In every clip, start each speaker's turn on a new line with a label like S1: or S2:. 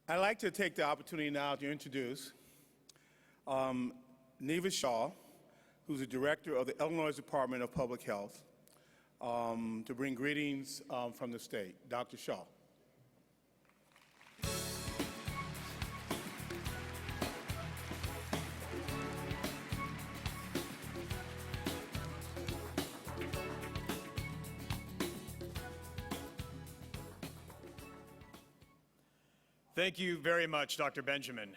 S1: I'd like to take the opportunity now to introduce Nirav Shah, who's the director of the Illinois Department of Public Health, to bring greetings from the state. Dr. Shah.
S2: Thank you very much, Dr. Benjamin.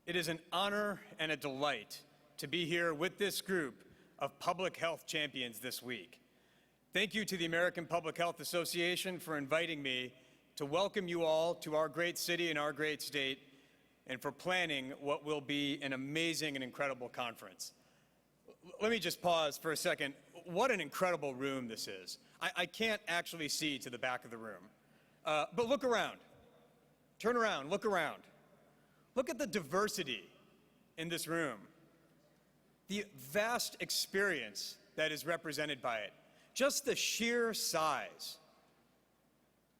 S2: It is an honor and a delight to be here with this group of public health champions this week. Thank you to the American Public Health Association for inviting me to welcome you all to our great city and our great state, and for planning what will be an amazing and incredible conference. Let me just pause for a second. What an incredible room this is. I can't actually see to the back of the room, but look around. Turn around, look around. Look at the diversity in this room, the vast experience that is represented by it, just the sheer size.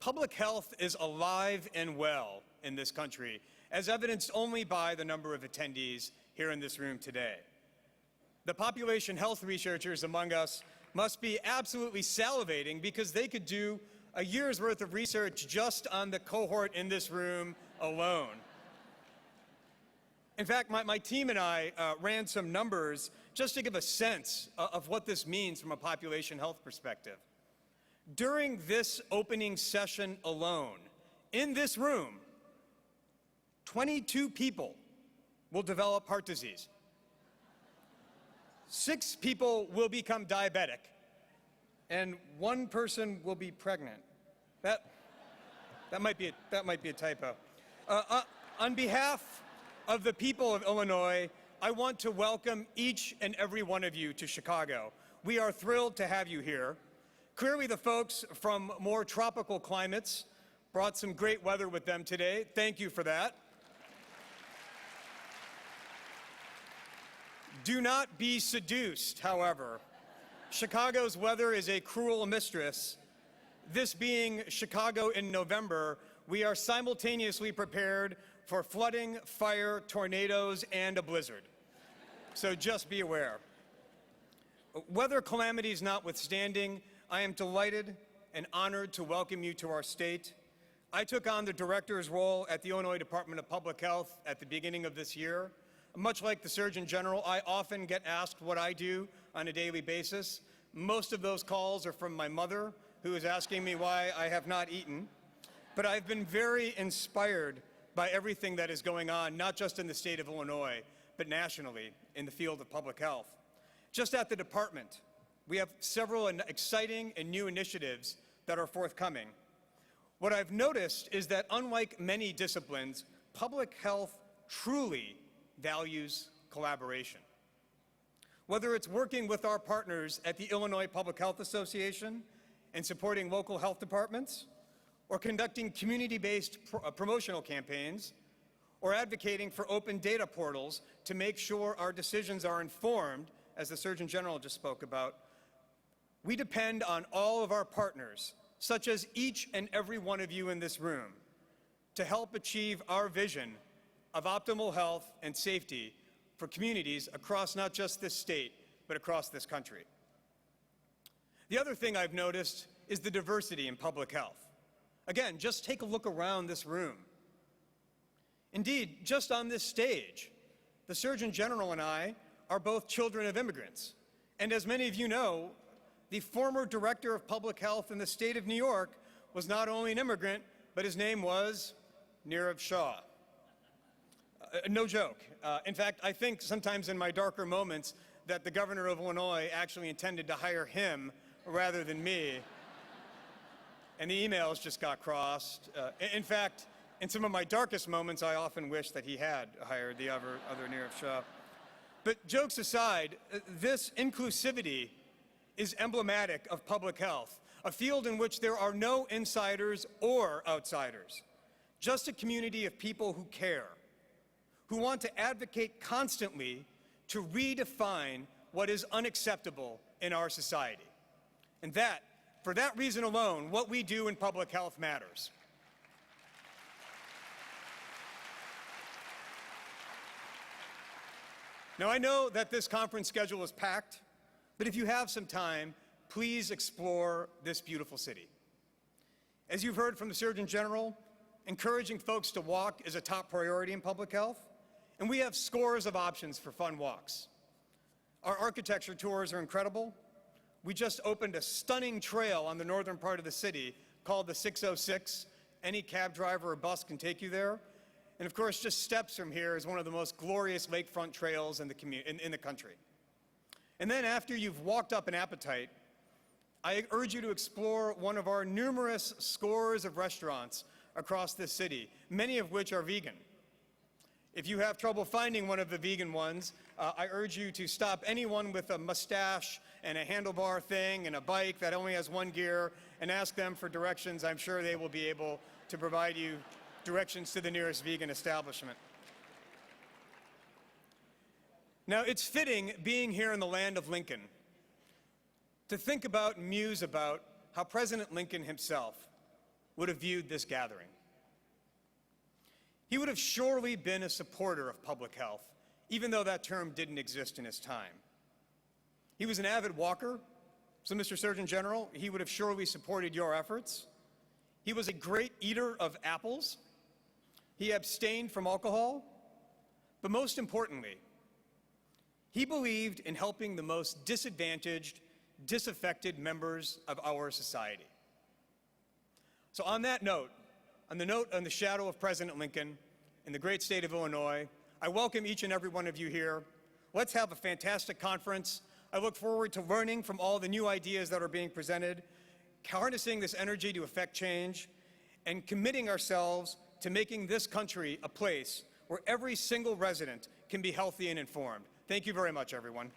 S2: Public health is alive and well in this country, as evidenced only by the number of attendees here in this room today. The population health researchers among us must be absolutely salivating because they could do a year's worth of research just on the cohort in this room alone. In fact, my team and I ran some numbers just to give a sense of what this means from a population health perspective. During this opening session alone, in this room, 22 people will develop heart disease. 6 people will become diabetic, and 1 person will be pregnant. That might be a typo. On behalf of the people of Illinois, I want to welcome each and every one of you to Chicago. We are thrilled to have you here. Clearly, the folks from more tropical climates brought some great weather with them today. Thank you for that. Do not be seduced, however. Chicago's weather is a cruel mistress. This being Chicago in November, we are simultaneously prepared for flooding, fire, tornadoes, and a blizzard. So just be aware. Weather calamities notwithstanding, I am delighted and honored to welcome you to our state. I took on the director's role at the Illinois Department of Public Health at the beginning of this year. Much like the Surgeon General, I often get asked what I do on a daily basis. Most of those calls are from my mother, who is asking me why I have not eaten. But I've been very inspired by everything that is going on, not just in the state of Illinois, but nationally in the field of public health. Just at the department, we have several exciting and new initiatives that are forthcoming. What I've noticed is that unlike many disciplines, public health truly values collaboration. Whether it's working with our partners at the Illinois Public Health Association and supporting local health departments, or conducting community-based promotional campaigns, or advocating for open data portals to make sure our decisions are informed, as the Surgeon General just spoke about, we depend on all of our partners, such as each and every one of you in this room, to help achieve our vision of optimal health and safety for communities across not just this state, but across this country. The other thing I've noticed is the diversity in public health. Again, just take a look around this room. Indeed, just on this stage, the Surgeon General and I are both children of immigrants. And as many of you know, the former director of public health in the state of New York was not only an immigrant, but his name was Nirav Shah. No joke. In fact, I think sometimes in my darker moments that the governor of Illinois actually intended to hire him rather than me. And the emails just got crossed. In fact, in some of my darkest moments, I often wish that he had hired the other Nirav Shah. But jokes aside, this inclusivity is emblematic of public health, a field in which there are no insiders or outsiders, just a community of people who care, who want to advocate constantly to redefine what is unacceptable in our society. And for that reason alone, what we do in public health matters. Now, I know that this conference schedule is packed, but if you have some time, please explore this beautiful city. As you've heard from the Surgeon General, encouraging folks to walk is a top priority in public health, and we have scores of options for fun walks. Our architecture tours are incredible. We just opened a stunning trail on the northern part of the city called the 606. Any cab driver or bus can take you there. And of course, just steps from here is one of the most glorious lakefront trails in the country. And then after you've walked up an appetite, I urge you to explore one of our numerous scores of restaurants across this city, many of which are vegan. If you have trouble finding one of the vegan ones, I urge you to stop anyone with a mustache and a handlebar thing and a bike that only has one gear and ask them for directions. I'm sure they will be able to provide you directions to the nearest vegan establishment. Now, it's fitting, being here in the land of Lincoln, to think about and muse about how President Lincoln himself would have viewed this gathering. He would have surely been a supporter of public health, even though that term didn't exist in his time. He was an avid walker, so Mr. Surgeon General, he would have surely supported your efforts. He was a great eater of apples. He abstained from alcohol. But most importantly, he believed in helping the most disadvantaged, disaffected members of our society. So on that note, on the shadow of President Lincoln in the great state of Illinois, I welcome each and every one of you here. Let's have a fantastic conference. I look forward to learning from all the new ideas that are being presented, harnessing this energy to effect change, and committing ourselves to making this country a place where every single resident can be healthy and informed. Thank you very much, everyone.